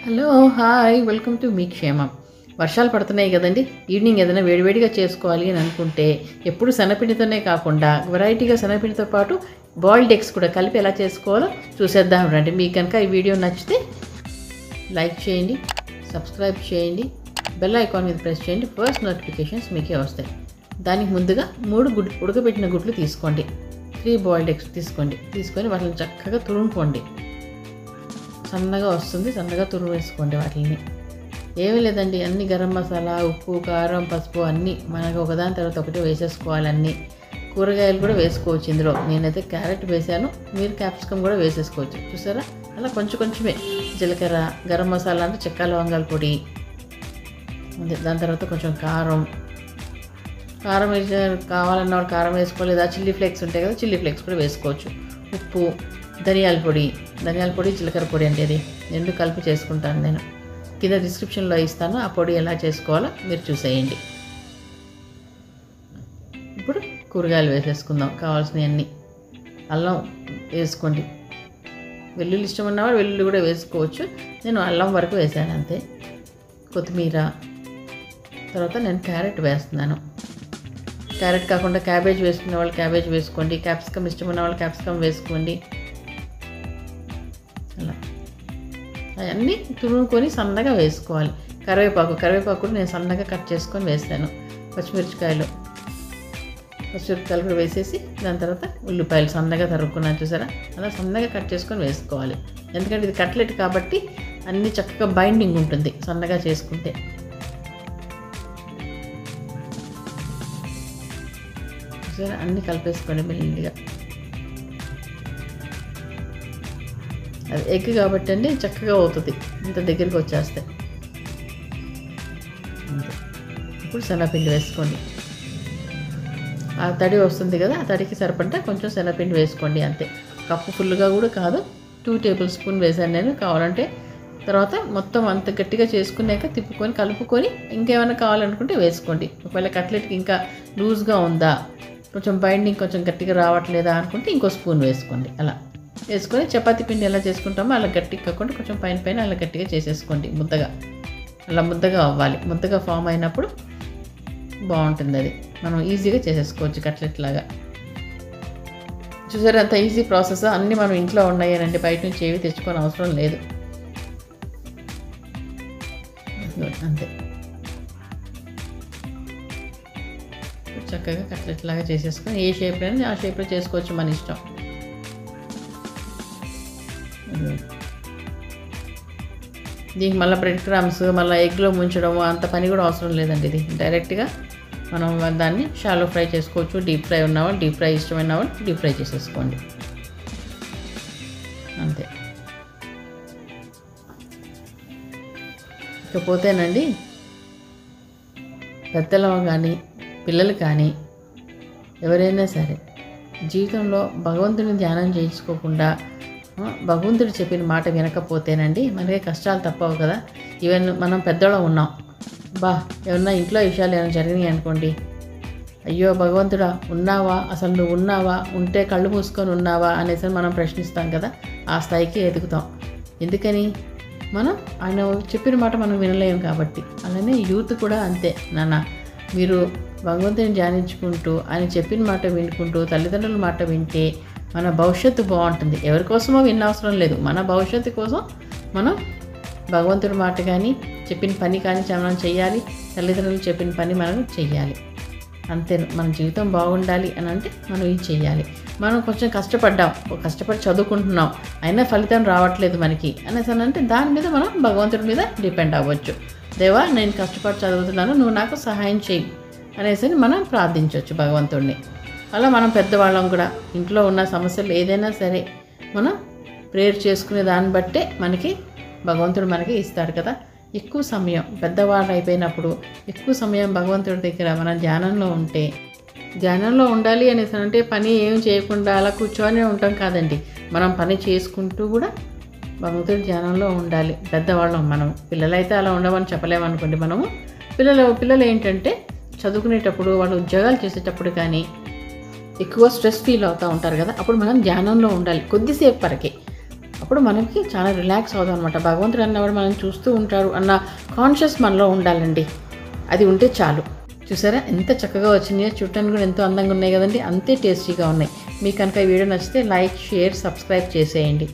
Hello hi welcome to me క్షేమం. వర్షాలు పడుతున్నాయి కదండి. ఈవినింగ్ ఏదైనా వేడివేడిగా చేసుకోవాలి అని అనుకుంటే ఎప్పుడు శనగపిండితోనే కాకుండా వెరైటీగా శనగపిండితో పాటు బాయిల్డ్ ఎగ్స్ కూడా కలిపి ఎలా చేసుకోవాలో చూసేద్దాం రండి. మీకు కనుక ఈ వీడియో నచ్చితే లైక్ చేయండి, సబ్స్క్రైబ్ చేయండి, బెల్ ఐకాన్ మీద ప్రెస్ చేయండి. ఫస్ట్ నోటిఫికేషన్స్ మీకే వస్తాయి. దానికి ముందుగా 3 ఉడకబెట్టిన గుడ్లు తీసుకోండి. 3 బాయిల్డ్ ఎగ్స్ తీసుకొని వాటిని చక్కగా తురుముకోండి. సన్నగా వస్తుంది, సన్నగా తురుము వేసుకోండి. వాటిని ఏమీ లేదండి, అన్ని గరం మసాలా, ఉప్పు, కారం, పసుపు అన్నీ మనకు ఒకదాని తర్వాత ఒకటి వేసేసుకోవాలి. అన్నీ కూరగాయలు కూడా వేసుకోవచ్చు ఇందులో. నేనైతే క్యారెట్ వేసాను, మీరు క్యాప్సికమ్ కూడా వేసేసుకోవచ్చు. చూసారా, అలా కొంచెమే జీలకర్ర, గరం మసాలా అంటే చెక్క లవంగాల పొడి, దాని తర్వాత కొంచెం కారం వేసే కావాలన్న వాళ్ళు కారం వేసుకోలేదా, చిల్లీ ఫ్లేక్స్ ఉంటాయి కదా, చిల్లీ ఫ్లేక్స్ కూడా వేసుకోవచ్చు. ఉప్పు, ధనియాల పొడి, జీలకర్ర పొడి అంటే అది 2 కలిపి చేసుకుంటాను నేను. కింద డిస్క్రిప్షన్లో ఇస్తాను, ఆ పొడి ఎలా చేసుకోవాలో మీరు చూసేయండి. ఇప్పుడు కూరగాయలు వేసేసుకుందాం. కావాల్సినవన్నీ అల్లం వేసుకోండి. వెల్లుల్లి ఇష్టం ఉన్నవాడు వెల్లుల్లి కూడా వేసుకోవచ్చు. నేను అల్లం వరకు వేసాను అంతే. కొత్తిమీర, తర్వాత నేను క్యారెట్ వేస్తున్నాను. క్యారెట్ కాకుండా క్యాబేజ్ వేసుకునే వాళ్ళు క్యాబేజ్ వేసుకోండి. క్యాప్సికమ్ ఇష్టం ఉన్న వాళ్ళు క్యాప్సికమ్ వేసుకోండి. అలా అవన్నీ తురుముకొని సన్నగా వేసుకోవాలి. కరివేపాకు కూడా నేను సన్నగా కట్ చేసుకొని వేసాను. పచ్చిమిరపకాయలు కూడా వేసేసి దాని తర్వాత ఉల్లిపాయలు సన్నగా తరుక్కున్నాను. చూసారా, అలా సన్నగా కట్ చేసుకొని వేసుకోవాలి. ఎందుకంటే ఇది కట్లెట్ కాబట్టి అన్నీ చక్కగా బైండింగ్ ఉంటుంది సన్నగా చేసుకుంటే. చూసారా, అన్నీ కలిపేసుకోండి మెల్లిగా. అది ఎగ్ కాబట్టి అండి చక్కగా అవుతుంది, ఇంత దగ్గరికి వచ్చేస్తే. అంతే. ఇప్పుడు శనగపిండి వేసుకోండి. ఆ తడి వస్తుంది కదా, ఆ తడికి సరిపడ్డ కొంచెం శనగపిండి వేసుకోండి అంతే. కప్పు ఫుల్గా కూడా కాదు, 2 టేబుల్ స్పూన్ వేసాను నేను. కావాలంటే తర్వాత మొత్తం అంత గట్టిగా చేసుకున్నాక తిప్పుకొని కలుపుకొని ఇంకేమైనా కావాలనుకుంటే వేసుకోండి. ఒకవేళ కట్లెట్కి ఇంకా లూజ్గా ఉందా, కొంచెం బైండింగ్ కొంచెం గట్టిగా రావట్లేదా అనుకుంటే ఇంకో స్పూన్ వేసుకోండి. అలా వేసుకొని చపాతీ పిండి ఎలా చేసుకుంటామో అలా గట్టిగా కాకుండా కొంచెం పైన అలా గట్టిగా చేసేసుకోండి. ముద్దగా అవ్వాలి. ముద్దగా ఫామ్ అయినప్పుడు బాగుంటుంది. అది మనం ఈజీగా చేసేసుకోవచ్చు కట్లెట్ లాగా. చూసారా, అంత ఈజీ ప్రాసెస్. అన్నీ మనం ఇంట్లో ఉన్నాయనండి, బయట నుంచి ఏవి తెచ్చుకోని అవసరం లేదు. అంతే. చక్కగా కట్లెట్ లాగా చేసేసుకొని ఏ షేప్లో అయినా ఆ షేప్లో చేసుకోవచ్చు, మన ఇష్టం. దీనికి మళ్ళీ బ్రెడ్ క్రమ్స్, మళ్ళీ ఎగ్లో ముంచడం అంత పని కూడా అవసరం లేదండి. ఇది డైరెక్ట్గా మనం దాన్ని షాలో ఫ్రై చేసుకోవచ్చు. డీప్ ఫ్రై ఉన్నవాళ్ళు డీప్ ఫ్రై, ఇష్టమైన వాళ్ళు డీప్ ఫ్రై చేసేసుకోండి. అంతే. ఇకపోతేనండి, పెద్దలు కానీ పిల్లలు కానీ ఎవరైనా సరే జీవితంలో భగవంతుని ధ్యానం చేయించుకోకుండా భగవంతుడు చెప్పిన మాట వినకపోతేనండి మనకి కష్టాలు తప్పవు కదా. ఈవెన్ మనం పెద్దోళ్ళం ఉన్నాం, ఏమన్నా ఇంట్లో విషయాలు ఏమైనా జరిగినాయి అనుకోండి, అయ్యో భగవంతుడా ఉన్నావా, అసలు నువ్వు ఉన్నావా, ఉంటే కళ్ళు మూసుకొని ఉన్నావా అనేసి మనం ప్రశ్నిస్తాం కదా. ఆ స్థాయికి ఎదుగుతాం. ఎందుకని, మనం ఆయన చెప్పిన మాట మనం వినలేము కాబట్టి. అలానే యూత్ కూడా అంతే. మీరు భగవంతుని ధ్యానించుకుంటూ ఆయన చెప్పిన మాట వినుకుంటూ తల్లిదండ్రుల మాట వింటే మన భవిష్యత్తు బాగుంటుంది. ఎవరికోసమో వినవసరం లేదు, మన భవిష్యత్తు కోసం మనం భగవంతుడి మాట కానీ చెప్పిన పని కానీ మనం చెయ్యాలి. తల్లిదండ్రులు చెప్పిన పని మనం చెయ్యాలి. అంతే. మన జీవితం బాగుండాలి అని అంటే మనం ఇది చెయ్యాలి. మనం కొంచెం కష్టపడి చదువుకుంటున్నాం, అయినా ఫలితం రావట్లేదు మనకి అనేసి అంటే దాని మీద మనం భగవంతుడి మీద డిపెండ్ అవ్వచ్చు. దేవా, నేను కష్టపడి చదువుతున్నాను, నువ్వు నాకు సహాయం చేయి అనేసి మనం ప్రార్థించవచ్చు భగవంతుడిని. అలా మనం పెద్దవాళ్ళం కూడా ఇంట్లో ఉన్న సమస్యలు ఏదైనా సరే మనం ప్రేయర్ చేసుకునే దాన్ని బట్టే మనకి భగవంతుడు మనకి ఇస్తాడు కదా. ఎక్కువ సమయం పెద్దవాళ్ళు అయిపోయినప్పుడు ఎక్కువ సమయం భగవంతుడి దగ్గర మనం ధ్యానంలో ఉండాలి అనేసి అంటే పని ఏం చేయకుండా అలా కూర్చొని ఉంటాం కాదండి. మనం పని చేసుకుంటూ కూడా భగవంతుడి ధ్యానంలో ఉండాలి. పెద్దవాళ్ళం మనం. పిల్లలైతే అలా ఉండమని చెప్పలేమనుకోండి. మనము పిల్లలు ఏంటంటే చదువుకునేటప్పుడు, వాళ్ళు ఉద్యోగాలు చేసేటప్పుడు కానీ ఎక్కువ స్ట్రెస్ ఫీల్ అవుతూ ఉంటారు కదా, అప్పుడు మనం ధ్యానంలో ఉండాలి కొద్దిసేపు వరకే. అప్పుడు మనకి చాలా రిలాక్స్ అవుదాం అనమాట. భగవంతుడు అన్నవాడు మనం చూస్తూ ఉంటాడు అన్న కాన్షియస్ మనలో ఉండాలండి. అది ఉంటే చాలు. చూసారా ఎంత చక్కగా వచ్చినాయో, చూడటానికి కూడా ఎంతో అందంగా ఉన్నాయి కదండి, అంతే టేస్టీగా ఉన్నాయి. మీకు కనుక ఈ వీడియో నచ్చితే లైక్, షేర్, సబ్స్క్రైబ్ చేసేయండి.